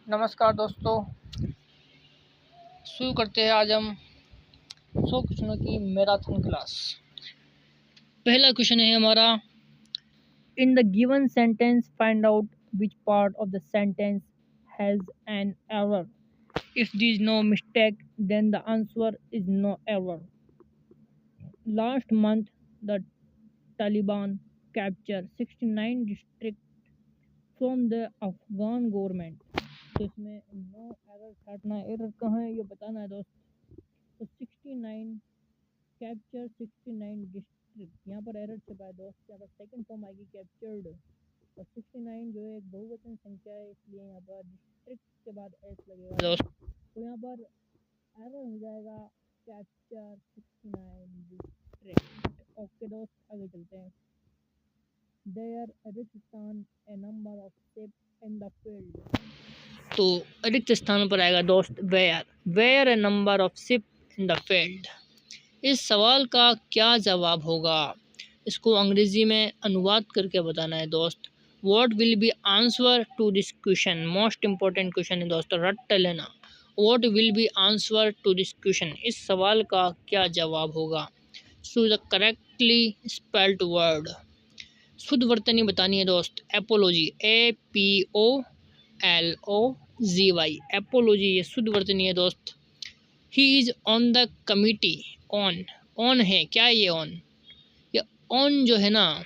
नमस्कार दोस्तों, शुरू करते हैं आज हम 100 क्वेश्चनों की मैराथन क्लास। पहला क्वेश्चन है हमारा, in the given sentence find out which part of the sentence has an error. If there is no mistake then the answer is no error. Last month the Taliban capture 69 district from the Afghan government. तो इसमें no error छाटना, error कहाँ है ये बताना है दोस्त। तो 69 capture 69 district, यहाँ पर एरर छपा है दोस्त, यहाँ पर सेकंड फॉर्म आएगी कैप्चर्ड, और 69 जो है एक बहुवचन संख्या है, इसलिए यहाँ पर डिस्ट्रिक्ट के बाद एस लगेगा दोस्त। तो यहाँ पर एरर हो जाएगा कैप्चर 69 डिस्ट्रिक्ट। ओके दोस्त, आगे चलते हैं। देयर रिक्त स्थान a number of ship in the field. तो रिक्त स्थान पर आएगा दोस्त where a number of ship in the field. इस सवाल का क्या जवाब होगा, इसको अंग्रेजी में अनुवाद करके बताना है दोस्त। What will be answer to this question, most important question है दोस्तों, रट लेना। What will be answer to this question, इस सवाल का क्या जवाब होगा। Choose the correctly spelled word. शुद्ध वर्तनी बतानी है दोस्त। एपोलॉजी, APOLOGY, एपोलॉजी ये शुद्ध वर्तनी है दोस्त। He is on the committee, on है क्या, ये ऑन जो है ना,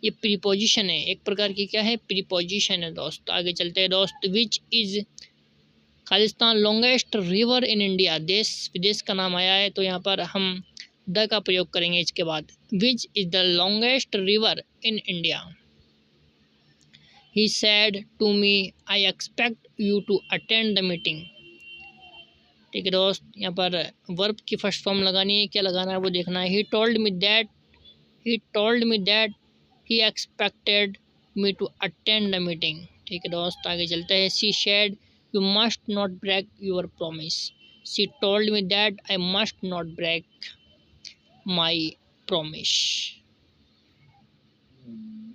ये प्रीपोजिशन है, एक प्रकार की क्या है, प्रीपोजिशन है दोस्त। आगे चलते हैं दोस्त। Which is Khalistan longest river in India, देश विदेश का नाम आया है तो यहाँ पर हम द का प्रयोग करेंगे इसके बाद। Which is the longest river in India. He said to me I expect you to attend the meeting. ठीक है दोस्त, यहाँ पर वर्ब की फर्स्ट फॉर्म लगानी है, क्या लगाना है वो देखना है। He told me that he expected me to attend the meeting. ठीक है दोस्त, आगे चलते हैं। She said you must not break your promise. She told me that I must not break my promise.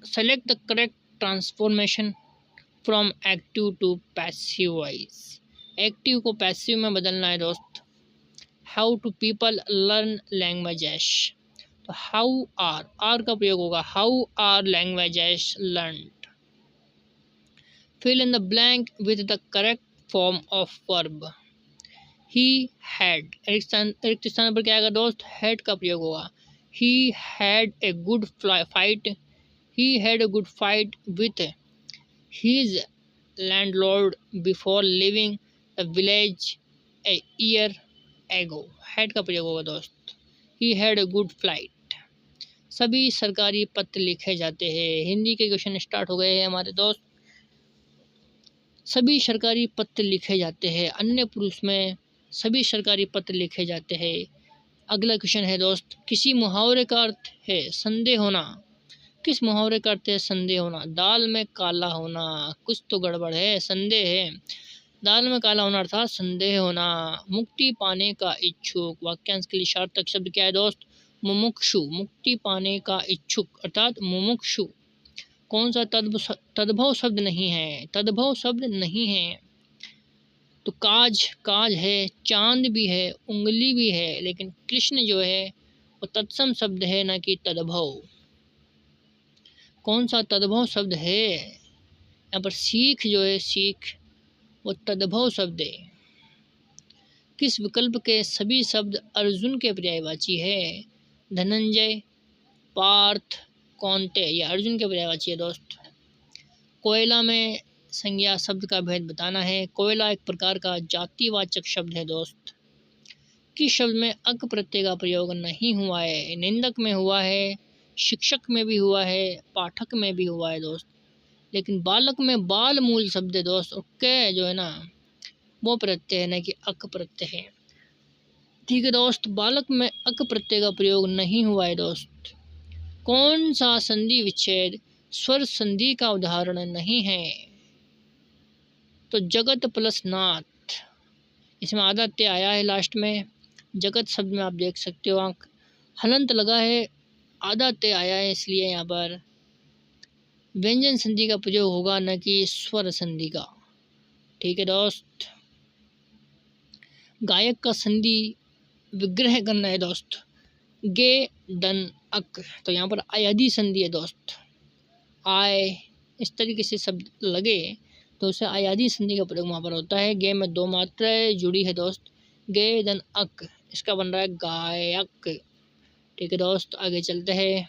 Select the correct transformation from active to passive voice. Active को passive में बदलना है दोस्त। How to people learn languages, तो how are का प्रयोग होगा, how are languages learned. Fill in the blank with the correct form of verb. He had, रिक्त स्थान पर क्या आएगा दोस्त, हैड का प्रयोग होगा। He had a good fight, he had a good fight with his landlord before leaving the village a year ago। had का प्रयोग होगा दोस्त। he had a good flight। सभी सरकारी पत्र लिखे जाते हैं। हिंदी के क्वेश्चन स्टार्ट हो गए हैं हमारे दोस्त। सभी सरकारी पत्र लिखे जाते हैं, अन्य पुरुष में सभी सरकारी पत्र लिखे जाते हैं। अगला क्वेश्चन है दोस्त, किसी मुहावरे का अर्थ है संदेह होना। किस मुहावरे का अर्थ है संदेह होना। दाल में काला होना, कुछ तो गड़बड़ है, संदेह है। दाल में काला होना अर्थात संदेह होना। मुक्ति पाने का इच्छुक, वाक्यांश के लिए सार्थक शब्द क्या है दोस्त, मुमुक्षु। मुक्ति पाने का इच्छुक अर्थात मुमुक्षु। कौन सा तद्भव शब्द नहीं है, तद्भव शब्द नहीं है। तो काज है, चांद भी है, उंगली भी है, लेकिन कृष्ण जो है वो तत्सम शब्द है, न कि तद्भव। कौन सा तद्भव शब्द है, यहाँ पर सीख जो है, सीख वो तद्भव शब्द है। किस विकल्प के सभी शब्द अर्जुन के पर्यायवाची है। धनंजय, पार्थ, कौन्ते, ये अर्जुन के पर्यायवाची है दोस्त। कोयला में संज्ञा शब्द का भेद बताना है। कोयला एक प्रकार का जातिवाचक शब्द है दोस्त। किस शब्द में अक प्रत्यय का प्रयोग नहीं हुआ है। निंदक में हुआ है, शिक्षक में भी हुआ है, पाठक में भी हुआ है दोस्त, लेकिन बालक में बाल मूल शब्द है दोस्त, और कै जो है ना वो प्रत्यय है, न कि अक प्रत्यय है। ठीक है दोस्त, बालक में अक प्रत्यय का प्रयोग नहीं हुआ है दोस्त। कौन सा संधि विच्छेद स्वर संधि का उदाहरण नहीं है। तो जगत प्लस नाथ, इसमें आधा ते आया है लास्ट में। जगत शब्द में आप देख सकते हो आंख हलंत लगा है, आधा ते आया है, इसलिए यहाँ पर व्यंजन संधि का प्रयोग होगा, न कि स्वर संधि का। ठीक है दोस्त। गायक का संधि विग्रह करना है दोस्त, गे दन अक, तो यहाँ पर आयादी संधि है दोस्त। आय इस तरीके से शब्द लगे तो उसे आयादी संधि का प्रयोग वहाँ पर होता है। गे में दो मात्राएं जुड़ी है दोस्त, गे दन अक, इसका बन रहा है गायक। ठीक है दोस्त, आगे चलते हैं।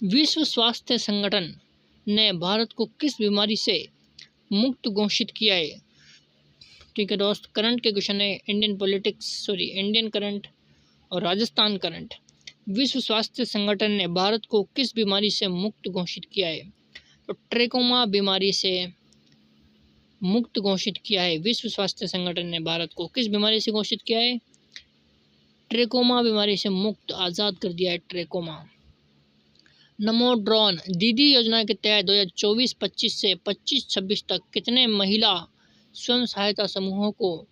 विश्व स्वास्थ्य संगठन ने भारत को किस बीमारी से मुक्त घोषित किया है? ठीक है दोस्त, करंट के क्वेश्चन है, इंडियन करंट और राजस्थान करंट। विश्व स्वास्थ्य संगठन ने भारत को किस बीमारी से मुक्त घोषित किया है? तो ट्रेकोमा बीमारी से मुक्त घोषित किया है। विश्व स्वास्थ्य संगठन ने भारत को किस बीमारी से घोषित किया है? ट्रेकोमा बीमारी से मुक्त, आज़ाद कर दिया है ट्रेकोमा। नमो ड्रोन दीदी योजना के तहत 2024-25 से 25-26 तक कितने महिला स्वयं सहायता समूहों को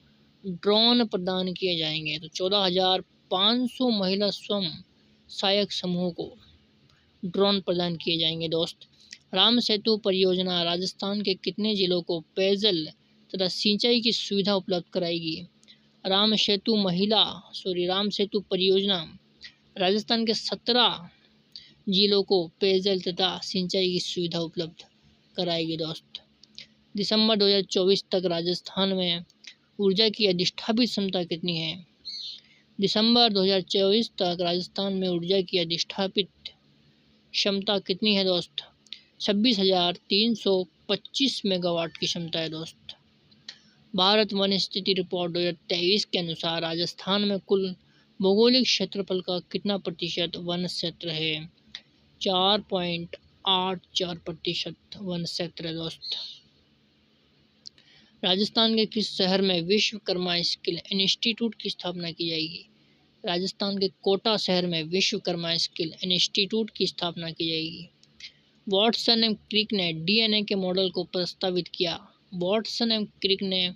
ड्रोन प्रदान किए जाएंगे? तो 14,500 महिला स्वयं सहायक समूहों को ड्रोन प्रदान किए जाएंगे दोस्त। राम सेतु परियोजना राजस्थान के कितने जिलों को पेयजल तथा सिंचाई की सुविधा उपलब्ध कराएगी? राम सेतु परियोजना राजस्थान के 17 जिलों को पेयजल तथा सिंचाई की सुविधा उपलब्ध कराएगी दोस्त। दिसंबर 2024 तक राजस्थान में ऊर्जा की अधिष्ठापित क्षमता कितनी है? दिसंबर 2024 तक राजस्थान में ऊर्जा की अधिष्ठापित क्षमता कितनी है दोस्त? 26,325 मेगावाट की क्षमता है दोस्त। भारत वन स्थिति रिपोर्ट 2023 के अनुसार राजस्थान में कुल भौगोलिक क्षेत्रफल का कितना प्रतिशत वन क्षेत्र है? 4.84% वन क्षेत्र है दोस्त। राजस्थान के किस शहर में विश्वकर्मा स्किल इंस्टीट्यूट की स्थापना की जाएगी? राजस्थान के कोटा शहर में विश्वकर्मा स्किल इंस्टीट्यूट की स्थापना की जाएगी। वॉटसन एवं क्रिक ने डीएनए के मॉडल को प्रस्तावित किया। वॉटसन एवं क्रिक ने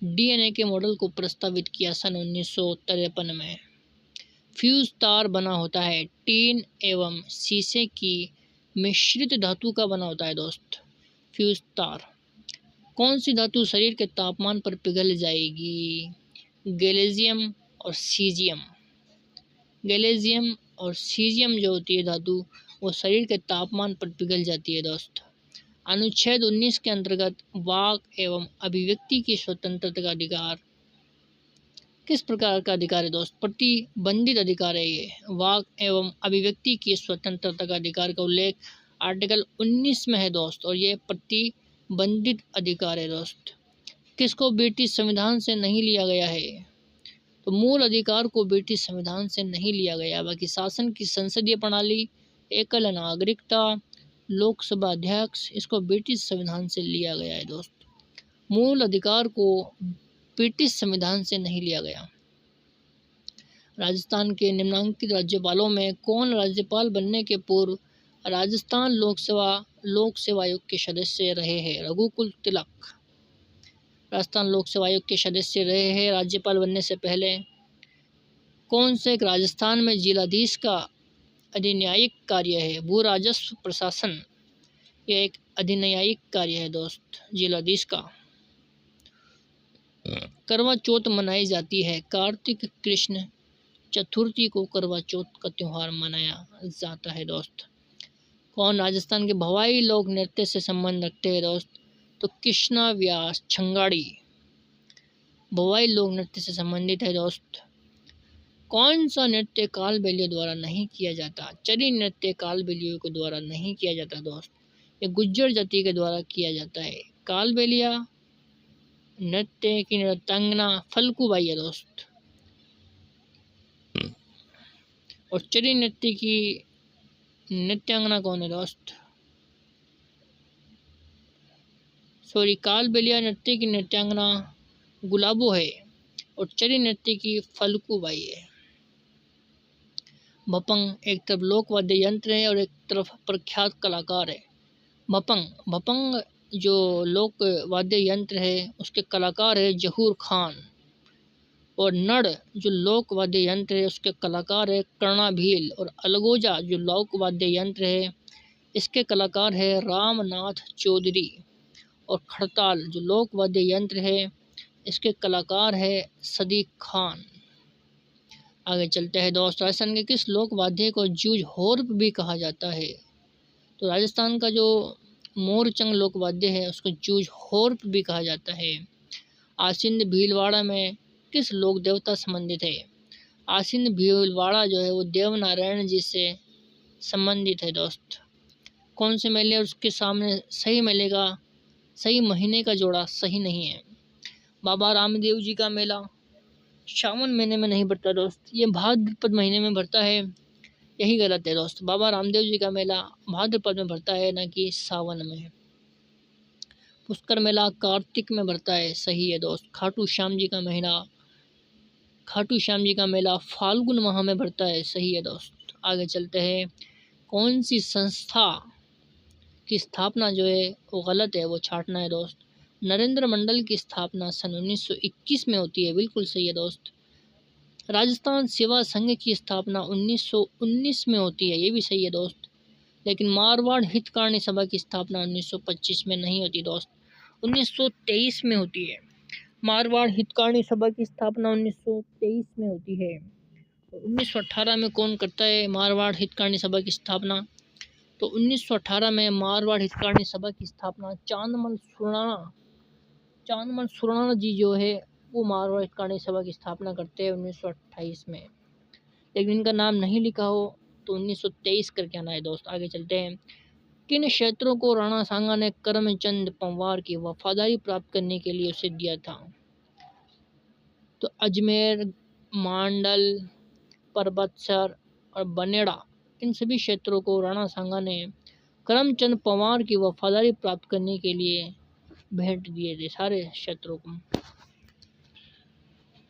डीएनए के मॉडल को प्रस्तावित किया सन 1953 में। फ्यूज तार बना होता है टीन एवं शीशे की मिश्रित धातु का बना होता है दोस्त। फ्यूज तार कौन सी धातु शरीर के तापमान पर पिघल जाएगी? गैलियम और सीजियम। गैलियम और सीजियम जो होती है धातु वो शरीर के तापमान पर पिघल जाती है दोस्त। अनुच्छेद 19 के अंतर्गत वाक एवं अभिव्यक्ति की स्वतंत्रता का अधिकार किस प्रकार का अधिकार है दोस्त? प्रतिबंधित अधिकार है ये। वाक एवं अभिव्यक्ति की स्वतंत्रता का अधिकार का उल्लेख आर्टिकल 19 में है दोस्त, और ये प्रतिबंधित अधिकार है दोस्त। किसको ब्रिटिश संविधान से नहीं लिया गया है? तो मूल अधिकार को ब्रिटिश संविधान से नहीं लिया गया, बाकी शासन की संसदीय प्रणाली, एकल नागरिकता, लोकसभा अध्यक्ष, इसको ब्रिटिश संविधान से लिया गया है दोस्त। मूल अधिकार को ब्रिटिश संविधान से नहीं लिया गया। राजस्थान के निम्नांकित राज्यपालों में कौन राज्यपाल बनने के पूर्व राजस्थान लोक सेवा आयोग के सदस्य रहे हैं? रघुकुल तिलक राजस्थान लोक सेवा आयोग के सदस्य रहे हैं राज्यपाल बनने से पहले। कौन से एक राजस्थान में जिलाधीश का अधिन्यायिक कार्य है? भू राजस्व प्रशासन, यह एक अधिन्यायिक कार्य है दोस्त जिलाधीश का। करवा चौथ मनाई जाती है। कार्तिक कृष्ण चतुर्थी को करवा चौथ का त्यौहार मनाया जाता है दोस्त। कौन राजस्थान के भवाई लोक नृत्य से संबंध रखते हैं दोस्त? तो कृष्णा व्यास छंगाड़ी भवाई लोक नृत्य से संबंधित है दोस्त। कौन सा नृत्य कालबेलियों द्वारा नहीं किया जाता? चरी नृत्य कालबेलियों के द्वारा नहीं किया जाता दोस्त, ये गुज्जर जाति के द्वारा किया जाता है। कालबेलिया नृत्य की नृत्यांगना फल्गुबाई है दोस्त, और चरी नृत्य की नृत्यांगना कौन है दोस्त? कालबेलिया नृत्य की नृत्यांगना गुलाबो है, और चरी नृत्य की फल्गुबाई है। भपंग एक तरफ लोक वाद्य यंत्र है और एक तरफ प्रख्यात कलाकार है। भपंग जो लोक वाद्य यंत्र है उसके कलाकार है जहूर खान, और नड़ जो लोक वाद्य यंत्र है उसके कलाकार है कर्णा भील, और अलगोजा जो लोक वाद्य यंत्र है इसके कलाकार है रामनाथ चौधरी, और खड़ताल जो लोक वाद्य यंत्र है इसके कलाकार है सदीक खान। आगे चलते हैं दोस्त, राजस्थान के किस लोक वाद्य को जूझ होर्प भी कहा जाता है? तो राजस्थान का जो मोरचंग लोक वाद्य है उसको जूझ होर्प भी कहा जाता है। आसिंद भीलवाड़ा में किस लोक देवता संबंधित है? आसिंद भीलवाड़ा जो है वो देवनारायण जी से संबंधित है दोस्त। कौन से मेले और उसके सामने सही मेले का सही महीने का जोड़ा सही नहीं है? बाबा रामदेव जी का मेला सावन महीने में नहीं भरता दोस्त, ये भाद्रपद महीने में भरता है, यही गलत है दोस्त। बाबा रामदेव जी का मेला भाद्रपद में भरता है, न कि सावन में। पुष्कर मेला कार्तिक में भरता है, सही है दोस्त। खाटू श्याम जी का मेला फाल्गुन माह में भरता है, सही है दोस्त। आगे चलते हैं, कौन सी संस्था की स्थापना जो है वो गलत है, वो छाटना है दोस्त। नरेंद्र मंडल की स्थापना सन 1921 में होती है, बिल्कुल सही है दोस्त। राजस्थान सेवा संघ की स्थापना 1919 में होती है, ये भी सही है दोस्त। लेकिन मारवाड़ हितकारिणी सभा की स्थापना 1925 में नहीं होती दोस्त, 1923 में होती है। मारवाड़ हितकारिणी सभा की स्थापना 1923 में होती है। 1918 में कौन करता है मारवाड़ हितकारिणी सभा की स्थापना? तो 1918 में मारवाड़ हितकारिणी सभा की स्थापना चांदमल सुराणा जी जो है वो मारवाड़ हितकारिणी सभा की स्थापना करते हैं 1928 में। लेकिन इनका नाम नहीं लिखा हो तो 1923 करके आना है दोस्त। आगे चलते हैं, किन क्षेत्रों को राणा सांगा ने करमचंद पंवार की वफादारी प्राप्त करने के लिए उसे दिया था? तो अजमेर, मांडल, परबतसर और बनेड़ा, इन सभी क्षेत्रों को राणा सांगा ने करमचंद पंवार की वफादारी प्राप्त करने के लिए भेंट दिए थे, सारे क्षेत्रों को।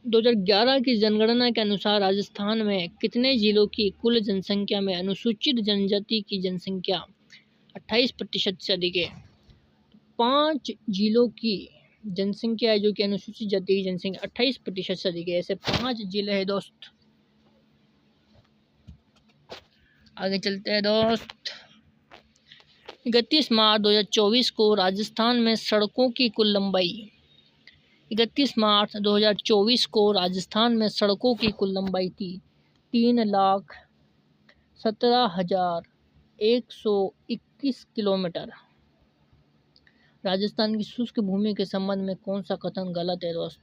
2011 की जनगणना के अनुसार राजस्थान में कितने जिलों की कुल जनसंख्या में अनुसूचित जनजाति की जनसंख्या 28% से अधिक है? 5 जिलों की जनसंख्या है जो कि अनुसूचित जाति की जनसंख्या 28% से अधिक है, ऐसे 5 जिले हैं दोस्त। आगे चलते हैं दोस्त, 31 मार्च 2024 को राजस्थान में सड़कों की कुल लंबाई 31 मार्च 2024 को राजस्थान में सड़कों की कुल लंबाई थी 3,17,121 किलोमीटर। राजस्थान की शुष्क भूमि के संबंध में कौन सा कथन गलत है दोस्त?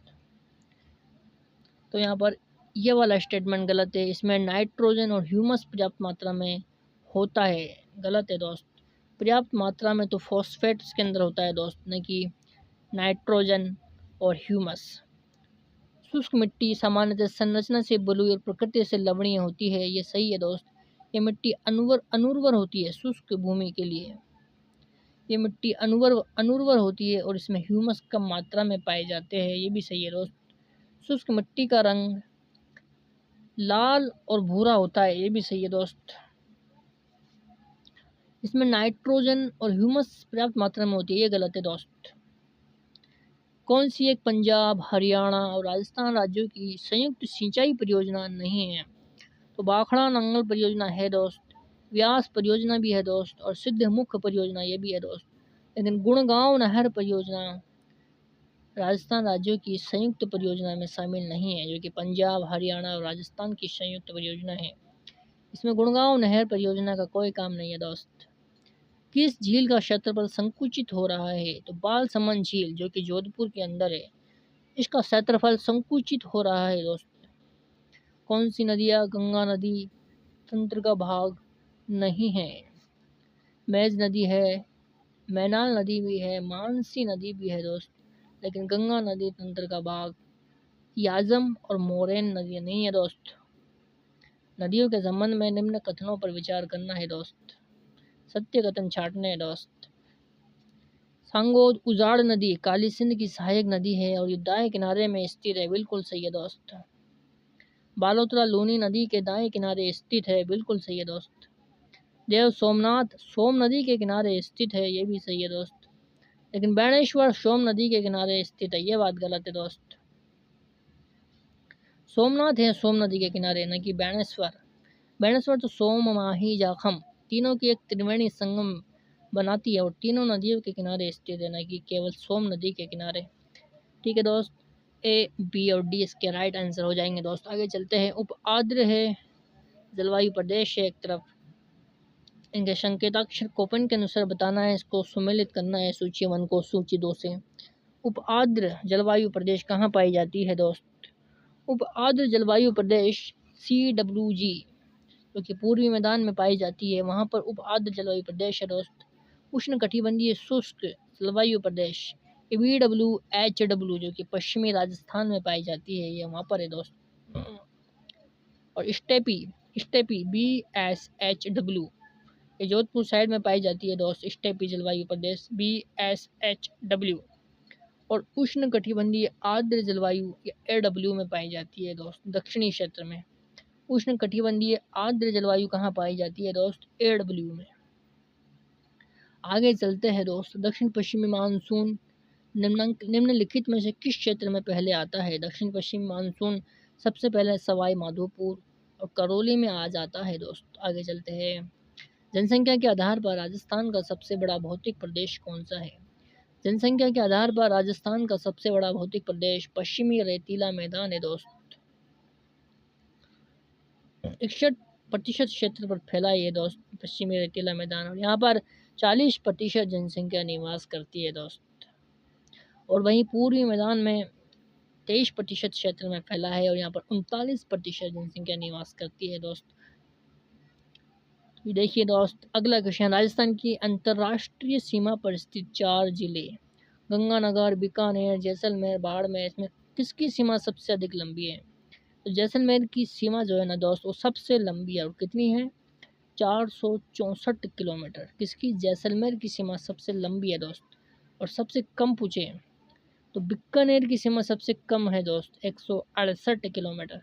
तो यहाँ पर यह वाला स्टेटमेंट गलत है, इसमें नाइट्रोजन और ह्यूमस पर्याप्त मात्रा में होता है, गलत है दोस्त। पर्याप्त मात्रा में तो फॉस्फेट इसके अंदर होता है दोस्त, न कि नाइट्रोजन और ह्यूमस। शुष्क मिट्टी सामान्यतः संरचना से बलुई और प्रकृति से लवणीय होती है, ये सही है दोस्त। ये मिट्टी अनुर्वर होती है शुष्क भूमि के लिए, ये मिट्टी अनुर्वर होती है और इसमें ह्यूमस कम मात्रा में पाए जाते हैं, ये भी सही है दोस्त। शुष्क मिट्टी का रंग लाल और भूरा होता है, ये भी सही है दोस्त। इसमें नाइट्रोजन और ह्यूमस पर्याप्त मात्रा में होती है, ये गलत है दोस्त। कौन सी एक पंजाब, हरियाणा और राजस्थान राज्यों की संयुक्त सिंचाई परियोजना नहीं है? तो भाखड़ा नंगल परियोजना है दोस्त, व्यास परियोजना भी है दोस्त, और सिद्धमुख परियोजना ये भी है दोस्त। लेकिन गुड़गांव नहर परियोजना राजस्थान राज्यों की संयुक्त परियोजना में शामिल नहीं है, जो कि पंजाब, हरियाणा और राजस्थान की संयुक्त परियोजना है। इसमें गुड़गांव नहर परियोजना का कोई काम नहीं है दोस्त। किस झील का क्षेत्रफल संकुचित हो रहा है? तो बालसमंद झील जो कि जोधपुर के अंदर है, इसका क्षेत्रफल संकुचित हो रहा है दोस्त। कौन सी नदियाँ गंगा नदी तंत्र का भाग नहीं है? मैज नदी है, मैनाल नदी भी है, मानसी नदी भी है दोस्त, लेकिन गंगा नदी तंत्र का भाग याजम और मोरेन नदी नहीं है दोस्त। नदियों के संबंध में निम्न कथनों पर विचार करना है दोस्त, सत्य कथन छाटने हैं दोस्त। सांगोद उजाड़ नदी काली सिंध की सहायक नदी है और ये दाएं किनारे में स्थित है, बिल्कुल सही है दोस्त। बालोतरा लूनी नदी के दाएं किनारे स्थित है, बिल्कुल सही है दोस्त। देव सोमनाथ सोम नदी के किनारे स्थित है, ये भी सही है दोस्त। लेकिन बैणेश्वर सोम नदी के किनारे स्थित है, ये बात गलत है दोस्त। सोमनाथ है सोम नदी के किनारे, न कि बैणेश्वर। बैणेश्वर तो सोम माही जाखम तीनों की एक त्रिवेणी संगम बनाती है और तीनों नदियों के किनारे स्थित है, न कि केवल सोम नदी के किनारे। ठीक है दोस्त, ए बी और डी इसके राइट आंसर हो जाएंगे दोस्त। आगे चलते हैं। उप आर्द्र है जलवायु प्रदेश है एक तरफ, इनके संकेताक्षर कोपन के अनुसार बताना है, इसको सुमेलित करना है सूची 1 को सूची 2 से। उप आर्द्र जलवायु प्रदेश कहाँ पाई जाती है दोस्त? उप आर्द्र जलवायु प्रदेश CWG जो कि पूर्वी मैदान में पाई जाती है, वहाँ पर उप आर्द्र जलवायु प्रदेश है दोस्त। उष्ण कटिबंधीय शुष्क जलवायु प्रदेश BWHW जो कि पश्चिमी राजस्थान में पाई जाती है, ये वहाँ पर है दोस्त। और स्टेपी स्टेपी BSHW ये जोधपुर साइड में पाई जाती है दोस्त, स्टेपी जलवायु प्रदेश BSHW। और उष्ण कटिबंधीय आर्द्र जलवायु AW में पाई जाती है दोस्त, दक्षिणी क्षेत्र में। उष्ण कटिबंधीय आर्द्र जलवायु कहाँ पाई जाती है दोस्त? AW में। आगे चलते हैं दोस्त। दक्षिण पश्चिमी मानसून निम्नलिखित में से किस क्षेत्र में पहले आता है? दक्षिण पश्चिमी मानसून सबसे पहले सवाई माधोपुर और करौली में आ जाता है दोस्त। आगे चलते हैं। जनसंख्या के आधार पर राजस्थान का सबसे बड़ा भौतिक प्रदेश कौन सा है? जनसंख्या के आधार पर राजस्थान का सबसे बड़ा भौतिक प्रदेश पश्चिमी रेतीला मैदान है दोस्त। 61% क्षेत्र पर फैला है ये दोस्त पश्चिमी रेतीला मैदान, और यहाँ पर 40% जनसंख्या निवास करती है दोस्त। और वहीं पूर्वी मैदान में 23% क्षेत्र में फैला है और यहाँ पर 39% जनसंख्या निवास करती है दोस्त। देखिए दोस्त, अगला क्वेश्चन। राजस्थान की अंतर्राष्ट्रीय सीमा पर स्थित 4 जिले गंगानगर, बीकानेर, जैसलमेर, बाड़मेर, इसमें किसकी सीमा सबसे अधिक लंबी है? तो जैसलमेर की सीमा जो है ना दोस्त, वो सबसे लंबी है और कितनी है? 464 किलोमीटर। किसकी? जैसलमेर की सीमा सबसे लंबी है दोस्त। और सबसे कम पूछे तो बीकानेर की सीमा सबसे कम है दोस्त, 168 किलोमीटर।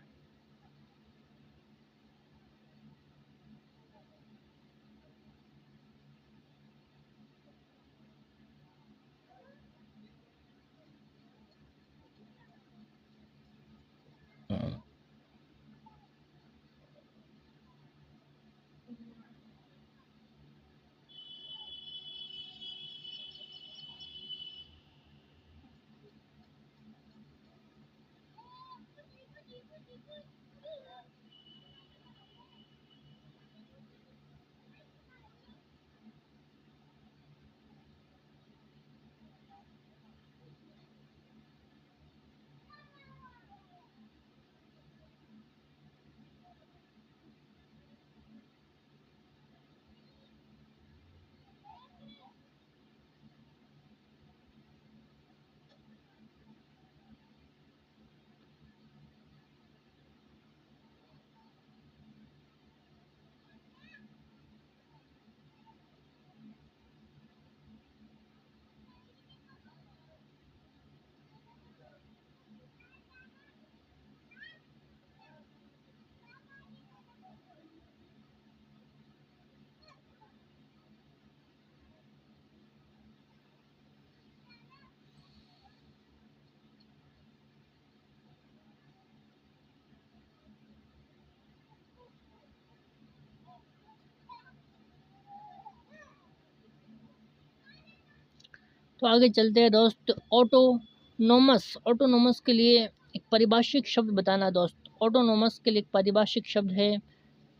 तो आगे चलते हैं दोस्त। ऑटोनोमस के लिए एक पारिभाषिक शब्द बताना दोस्त। ऑटोनोमस के लिए एक पारिभाषिक शब्द है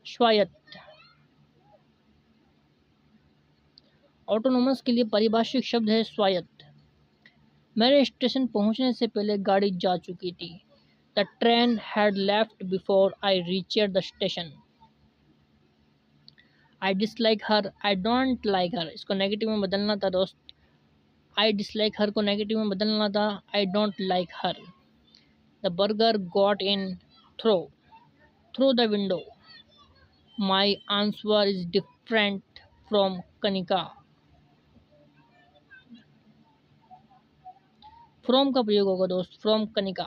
स्वायत्त। ऑटोनोमस के लिए पारिभाषिक शब्द है स्वायत्त। मेरे स्टेशन पहुंचने से पहले गाड़ी जा चुकी थी। The train had left before I reached the station. I dislike her, I don't like her, इसको नेगेटिव में बदलना था दोस्त। आई डिसलाइक हर को नेगेटिव में बदलना था आई don't like her. The burger got in through the window. My answer is different from Kanika. From का प्रयोग होगा दोस्त, फ्रॉम कनिका।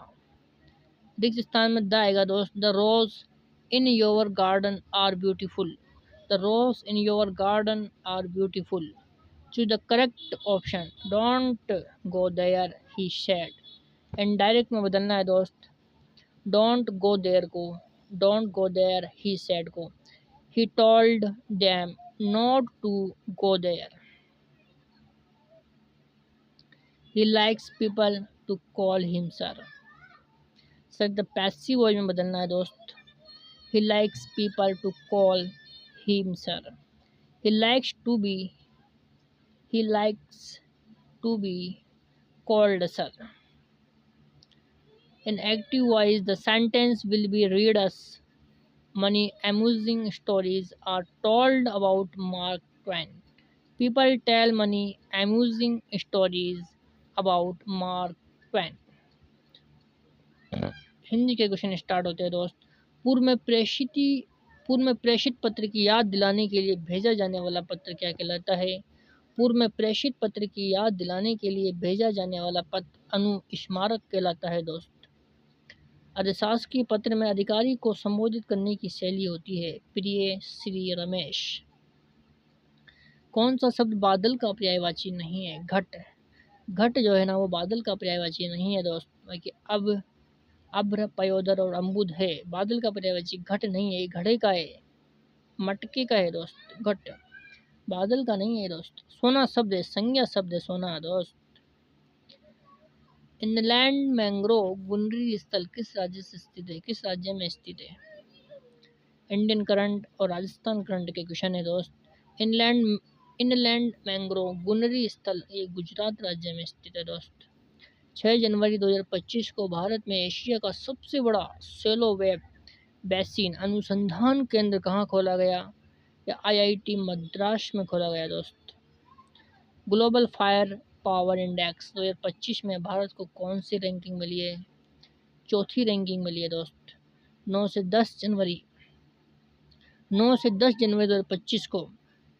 रिक्त स्थान में द आएगा दोस्त। The rose in your garden are beautiful. The rose in your garden are beautiful. Choose the correct option. Don't go there he said. Indirect में बदलना है दोस्त। डोंट गो देयर को don't go there he said को he told them not to go there. He likes people to call him sir. Sir the passive voice में बदलना है दोस्त। He likes people to call him sir. He likes to be he likes to be called sir. In active voice, the sentence will be read as many amusing stories are told about Mark Twain. People tell many amusing stories about Mark Twain. Hindi के question start होते हैं दोस्त। पूर्व में प्रेषित पत्र की याद दिलाने के लिए भेजा जाने वाला पत्र क्या कहलाता है? पूर्व में प्रेषित पत्र की याद दिलाने के लिए भेजा जाने वाला पत्र अनुस्मारक कहलाता है दोस्त। अधिशासकीय पत्र में अधिकारी को संबोधित करने की शैली होती है प्रिय श्री रमेश। कौन सा शब्द बादल का पर्यायवाची नहीं है? घट। घट जो है ना वो बादल का पर्यायवाची नहीं है दोस्त। बाकी अब अभ्र पयोदर और अम्बुद है। बादल का पर्यायवाची घट नहीं है, घड़े का है, मटके का है दोस्त। घट बादल का नहीं है दोस्त। सोना शब्द है, संज्ञा शब्द है सोना दोस्त। इनलैंड मैंग्रोव गुनरी स्थल किस राज्य से स्थित है? किस राज्य में स्थित है? इंडियन करंट और राजस्थान करंट के क्वेश्चन है दोस्त। इनलैंड मैंग्रोव गुनरी स्थल ये गुजरात राज्य में स्थित है दोस्त। 6 जनवरी 2025 को भारत में एशिया का सबसे बड़ा सेलो वेब बेसिन अनुसंधान केंद्र कहाँ खोला गया? या IIT मद्रास में खोला गया दोस्त। ग्लोबल फायर पावर इंडेक्स 2025 में भारत को कौन सी रैंकिंग मिली है? चौथी रैंकिंग मिली है दोस्त। 9 से 10 जनवरी 2025 को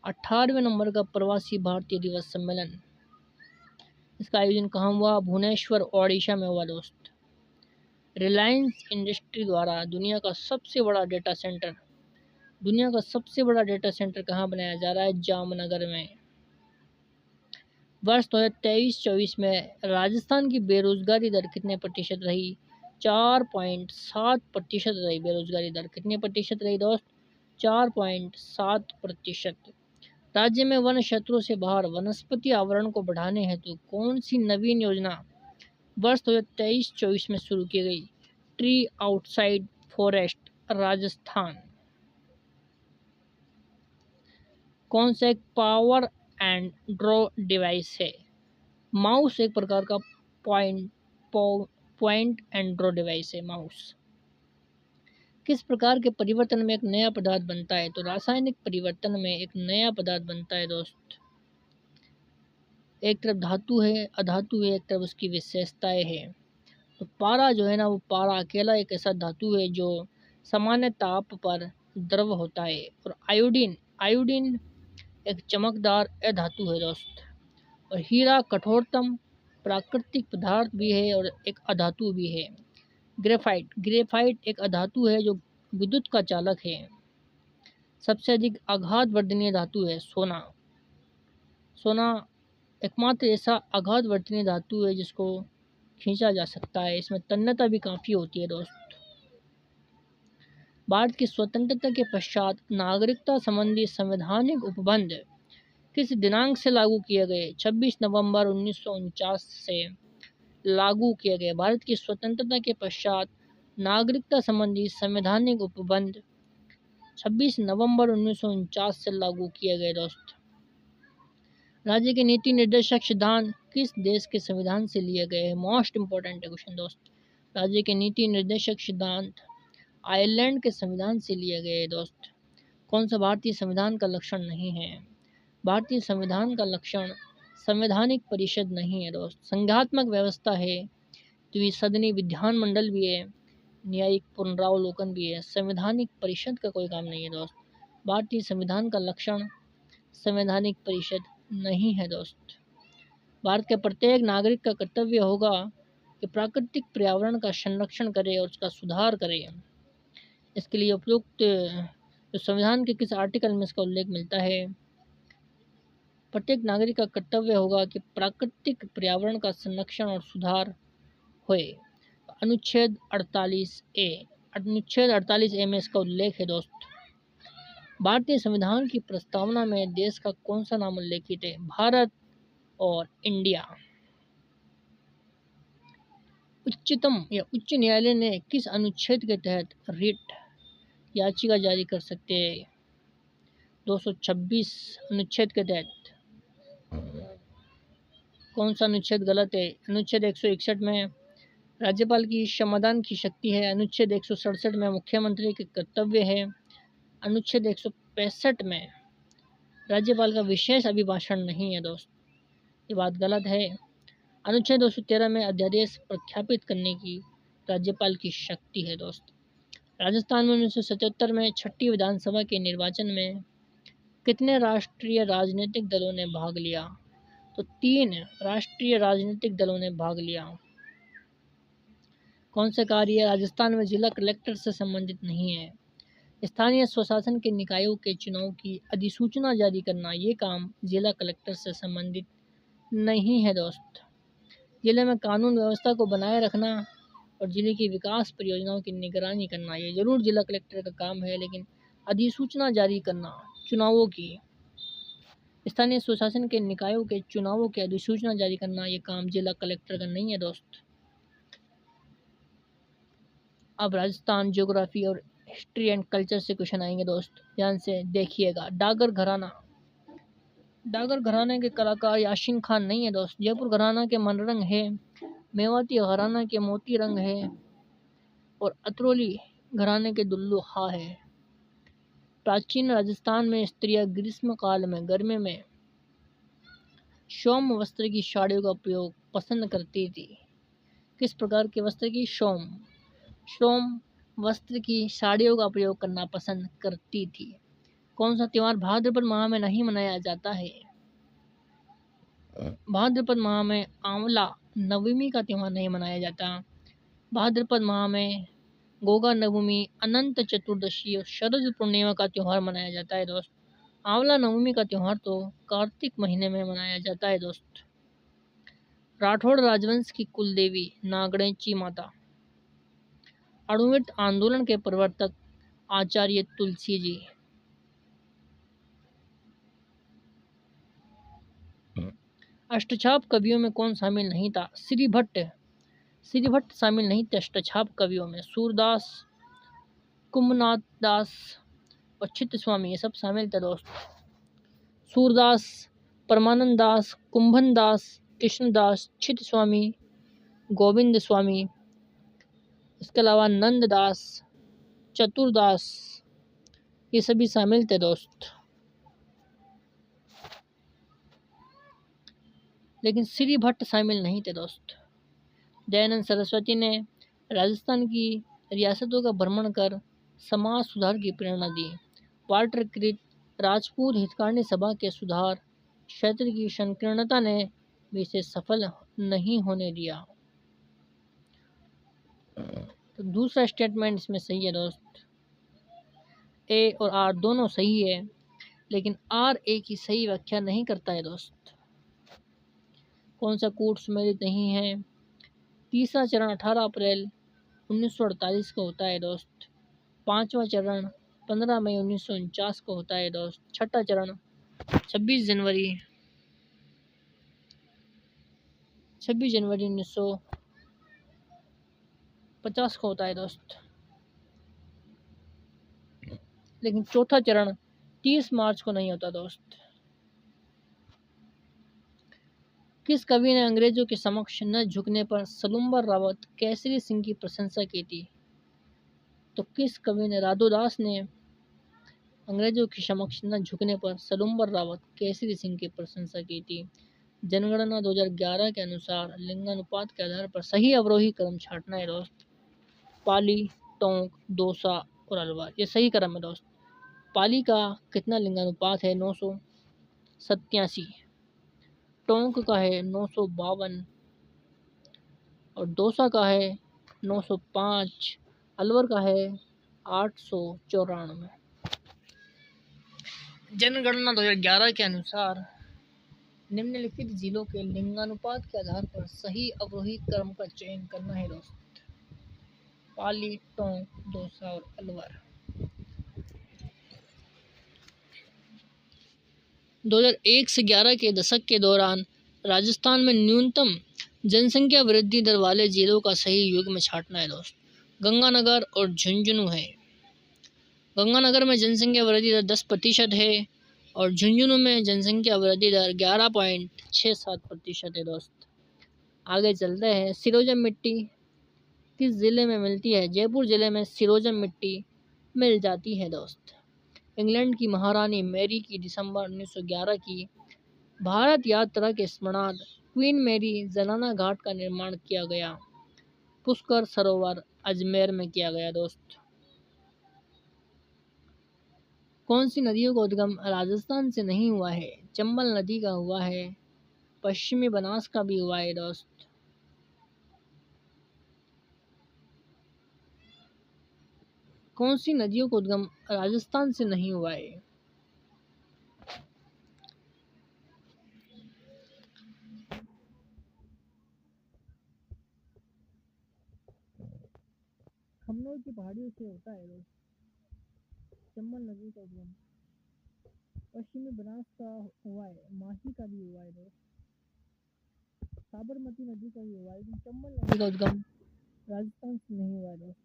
18वें नंबर का प्रवासी भारतीय दिवस सम्मेलन, इसका आयोजन कहाँ हुआ? भुवनेश्वर ओडिशा में हुआ दोस्त। रिलायंस इंडस्ट्री द्वारा दुनिया का सबसे बड़ा डेटा सेंटर कहाँ बनाया जा रहा है? जामनगर में। वर्ष 2023-24 में राजस्थान की बेरोजगारी दर कितने प्रतिशत रही? 4.7% रही। बेरोजगारी दर कितने प्रतिशत रही दोस्त? 4.7%। राज्य में वन क्षेत्रों से बाहर वनस्पति आवरण को बढ़ाने हेतु कौन सी नवीन योजना वर्ष 2023-24 में शुरू की गई? Tree outside forest Rajasthan. कौन सा एक पावर एंड ड्रॉ डिवाइस है? माउस एक प्रकार का पॉइंट एंड ड्रॉ डिवाइस है माउस। किस प्रकार के परिवर्तन में एक नया पदार्थ बनता है? तो रासायनिक परिवर्तन में एक नया पदार्थ बनता है दोस्त। एक तरफ धातु है, अधातु है, एक तरफ उसकी विशेषताएं हैं। तो पारा जो है ना वो पारा अकेला एक ऐसा धातु है जो सामान्य ताप पर द्रव होता है। और आयोडीन एक चमकदार अधातु है दोस्त। और हीरा कठोरतम प्राकृतिक पदार्थ भी है और एक अधातु भी है। ग्रेफाइट एक अधातु है जो विद्युत का चालक है। सबसे अधिक आघात वर्धनीय धातु है सोना एकमात्र ऐसा आघात वर्धनीय धातु है जिसको खींचा जा सकता है। इसमें तन्यता भी काफ़ी होती है दोस्त। भारत की स्वतंत्रता के पश्चात नागरिकता संबंधी संवैधानिक उपबंध किस दिनांक से लागू किए गए? 26 नवंबर 1949 से लागू किए गए। भारत की स्वतंत्रता के पश्चात नागरिकता संबंधी संवैधानिक उपबंध 26 नवंबर 1949 से लागू किए गए दोस्त। राज्य के नीति निर्देशक सिद्धांत किस देश के संविधान से लिए गए हैं? मोस्ट इंपॉर्टेंट क्वेश्चन दोस्त। राज्य के नीति निर्देशक सिद्धांत आयरलैंड के संविधान से लिए गए दोस्त। कौन सा भारतीय संविधान का लक्षण नहीं है? भारतीय संविधान का लक्षण संवैधानिक परिषद नहीं है दोस्त। संघात्मक व्यवस्था है, द्विसदनी विधानमंडल भी है, न्यायिक पुनरावलोकन भी है। संवैधानिक परिषद का कोई काम नहीं है दोस्त। भारतीय संविधान का लक्षण संवैधानिक परिषद नहीं है दोस्त। भारत के प्रत्येक नागरिक का कर्तव्य होगा कि प्राकृतिक पर्यावरण का संरक्षण करे और उसका सुधार करे। इसके लिए उपयुक्त जो संविधान के किस आर्टिकल में इसका उल्लेख मिलता है? प्रत्येक नागरिक का कर्तव्य होगा कि प्राकृतिक पर्यावरण का संरक्षण और सुधार होए। अनुच्छेद 48A, अनुच्छेद 48A में इसका उल्लेख है दोस्त। भारतीय संविधान की प्रस्तावना में देश का कौन सा नाम उल्लेखित है? भारत और इंडिया। उच्चतम या उच्च न्यायालय ने किस अनुच्छेद के तहत रिट याचिका जारी कर सकते हैं? 226 अनुच्छेद के तहत। कौन सा अनुच्छेद गलत है? अनुच्छेद 161 में राज्यपाल की समाधान की शक्ति है। अनुच्छेद 167 में मुख्यमंत्री के कर्तव्य है। अनुच्छेद 165 में राज्यपाल का विशेष अभिभाषण नहीं है दोस्त, ये बात गलत है। अनुच्छेद 213 में अध्यादेश प्रख्यापित करने की राज्यपाल की शक्ति है दोस्त। राजस्थान में 1977 में 6ठी विधानसभा के निर्वाचन में कितने राष्ट्रीय राजनीतिक दलों ने भाग लिया? तो 3 राष्ट्रीय राजनीतिक दलों ने भाग लिया। कौन सा कार्य राजस्थान में जिला कलेक्टर से संबंधित नहीं है? स्थानीय स्वशासन के निकायों के चुनाव की अधिसूचना जारी करना, ये काम जिला कलेक्टर से संबंधित नहीं है दोस्त। जिले में कानून व्यवस्था को बनाए रखना और जिले की विकास परियोजनाओं की निगरानी करना, ये जरूर जिला कलेक्टर का काम है, लेकिन अधिसूचना जारी करना चुनावों की, स्थानीय स्वशासन के निकायों के चुनावों की अधिसूचना जारी करना, ये काम जिला कलेक्टर का नहीं है दोस्त। अब राजस्थान ज्योग्राफी और हिस्ट्री एंड कल्चर से क्वेश्चन आएंगे दोस्त, ध्यान से देखिएगा। डागर घराना, डागर घराने के कलाकार याशीन खान नहीं है दोस्त। जयपुर घराना के मनरंग है, मेवाती घराना के मोती रंग है और अतरौली घराने के दुल्लू हा है। प्राचीन राजस्थान में स्त्रियां ग्रीष्म काल में गर्मी में शोम वस्त्र की साड़ियों का प्रयोग पसंद करती थी। किस प्रकार के वस्त्र की? शोम वस्त्र की साड़ियों का प्रयोग करना पसंद करती थी। कौन सा त्योहार भाद्रपद माह में नहीं मनाया जाता है? भाद्रपद माह में आंवला नवमी का त्योहार नहीं मनाया जाता। भाद्रपद माह में गोगा नवमी, अनंत चतुर्दशी और शरद पूर्णिमा का त्योहार मनाया जाता है दोस्त। आंवला नवमी का त्योहार तो कार्तिक महीने में मनाया जाता है दोस्त। राठौड़ राजवंश की कुल देवी नागणेची माता। अणुव्रत आंदोलन के प्रवर्तक आचार्य तुलसी जी। अष्टछाप कवियों में कौन शामिल नहीं था? श्रीभट्ट शामिल नहीं थे अष्टछाप कवियों में। सूरदास, कुंभनाथ दास और चित्त स्वामी, ये सब शामिल थे दोस्त। सूरदास, परमानंद दास, कुंभन दास, कृष्णदास, चित्त स्वामी, गोविंद स्वामी, इसके अलावा नंददास, चतुरदास, ये सभी शामिल थे दोस्त। लेकिन श्रीभट्ट शामिल नहीं थे दोस्त। दयानंद सरस्वती ने राजस्थान की रियासतों का भ्रमण कर समाज सुधार की प्रेरणा दी। वाल्टर क्रिट राजपूत हितकारिणी सभा के सुधार क्षेत्र की संकीर्णता ने भी इसे सफल नहीं होने दिया। तो दूसरा स्टेटमेंट इसमें सही है दोस्त। ए और आर दोनों सही है, लेकिन आर ए की सही व्याख्या नहीं करता है दोस्त। कौन सा कूट सम्मिलित नहीं है? तीसरा चरण 18 अप्रैल 1948 को होता है दोस्त। पांचवा चरण 15 मई 1949 को होता है दोस्त। छठा चरण 26 जनवरी 1950 को होता है दोस्त। लेकिन चौथा चरण 30 मार्च को नहीं होता दोस्त। किस कवि ने अंग्रेजों के समक्ष न झुकने पर सलुम्बर रावत केसरी सिंह की प्रशंसा की थी? तो किस कवि ने? राधोदास ने अंग्रेजों के समक्ष न झुकने पर सलुम्बर रावत केसरी सिंह की प्रशंसा की थी। जनगणना 2011 के अनुसार लिंगानुपात के आधार पर सही अवरोही क्रम छांटना है दोस्त। पाली, टोंक, दौसा और अलवर, ये सही क्रम है दोस्त। पाली का कितना लिंगानुपात है? 987। टोंक का है 952 और दौसा का है 905, अलवर का है 894। जनगणना 2011 के अनुसार निम्नलिखित जिलों के लिंगानुपात के आधार पर सही अवरोही क्रम का चयन करना है दोस्त। पाली, टोंक, दौसा और अलवर। 2001 से 11 के दशक के दौरान राजस्थान में न्यूनतम जनसंख्या वृद्धि दर वाले जिलों का सही युग्म छांटना है दोस्त। गंगानगर और झुंझुनू है। गंगानगर में जनसंख्या वृद्धि दर 10% है और झुंझुनू में जनसंख्या वृद्धि दर 11.67% है दोस्त। आगे चलते हैं। सिरोजम मिट्टी किस ज़िले में मिलती है? जयपुर ज़िले में सिरोजम मिट्टी मिल जाती है दोस्त। इंग्लैंड की महारानी मैरी की दिसंबर 1911 की भारत यात्रा के स्मरणार्थ क्वीन मैरी जलाना घाट का निर्माण किया गया। पुष्कर सरोवर अजमेर में किया गया दोस्त। कौन सी नदियों का उद्गम राजस्थान से नहीं हुआ है? चंबल नदी का हुआ है, पश्चिमी बनास का भी हुआ है दोस्त। कौन सी नदियों का उद्गम राजस्थान से नहीं हुआ है? खमनोर की पहाड़ियों से होता है दोस्त चंबल नदी का उद्गम। पश्चिमी बनास का हुआ है, माही का भी हुआ है दोस्त। साबरमती नदी का भी हुआ है, लेकिन चंबल नदी का उद्गम राजस्थान से नहीं हुआ है दोस्त।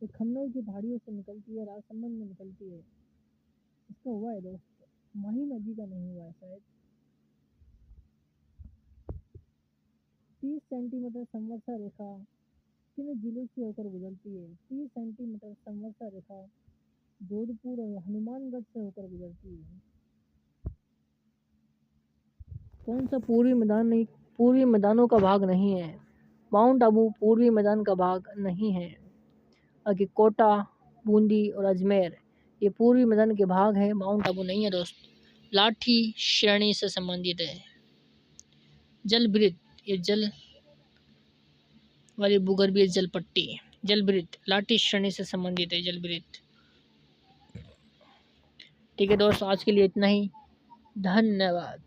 ये खमनोर की पहाड़ियों से निकलती है, राजसमंद में निकलती है, इसका हुआ है दोस्त। माही नदी का नहीं हुआ है शायद। 30 सेंटीमीटर संवर्षा रेखा किन जिलों से होकर गुजरती है? 30 सेंटीमीटर संवर्षा रेखा जोधपुर और हनुमानगढ़ से होकर गुजरती है। कौन सा पूर्वी मैदानों का भाग नहीं है? माउंट आबू पूर्वी मैदान का भाग नहीं है। आगे कोटा, बूंदी और अजमेर ये पूर्वी मैदान के भाग है, माउंट आबू नहीं है दोस्त। लाठी श्रेणी से संबंधित है। जलभृत ये जल वाली भूगर्भीय जल पट्टी। जलभृत लाठी श्रेणी से संबंधित है जलभृत। ठीक है दोस्त, आज के लिए इतना ही। धन्यवाद।